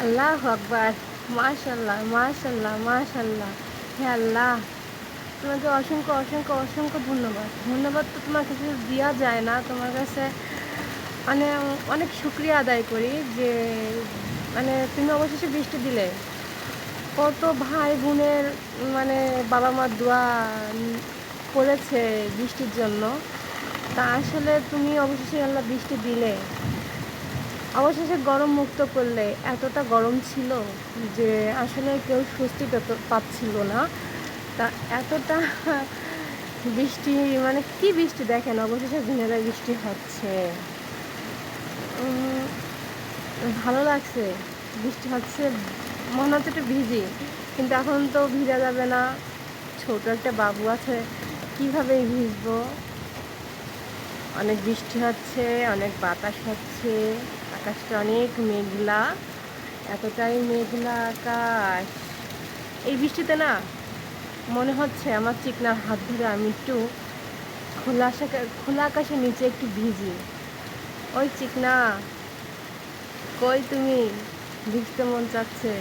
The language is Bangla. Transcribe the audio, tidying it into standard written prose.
আল্লাহু আকবার। মাশাআল্লাহ, মাশাআল্লাহ, মাশাআল্লাহ। হে আল্লাহ! তোমাকে অসংখ্য, অসংখ্য, অসংখ্য ধন্যবাদ। ধন্যবাদ তো তোমার কাছে দেয়া যায় না। তোমার কাছে মানে অনেক শুকরিয়া আদায় করি যে তুমি অবশেষে বৃষ্টি দিলে। কত ভাই-বোনের বাবা-মার দোয়া করেছে বৃষ্টির জন্য। তা আসলে তুমি অবশেষে আল্লাহ বৃষ্টি দিলে। অবশেষে গরম মুক্ত করলে। এতটা গরম ছিল যে আসলে কেউ স্বস্তি পাচ্ছিল না। তা এতটা বৃষ্টি কি বৃষ্টি দেখেন অবশেষে ঝিনাইদহে বৃষ্টি হচ্ছে। উম ভালো লাগছে। বৃষ্টি হচ্ছে, মনে হচ্ছে একটু ভিজি। কিন্তু এখন তো ভিজা যাবে না। ছোট একটা বাবু আছে, কিভাবে ভিজবো? অনেক বৃষ্টি হচ্ছে, অনেক বাতাস হচ্ছে, আকাশটা অনেক মেঘলা, এতটাই মেঘলা আকাশ। এই বৃষ্টিতে না মনে হচ্ছে আমার চিকনার হাত ধরে আমি একটু খোলা আকাশের নিচে একটু ভিজি। ওই চিকনা, কই তুমি? ভিজতে মন চাচ্ছে।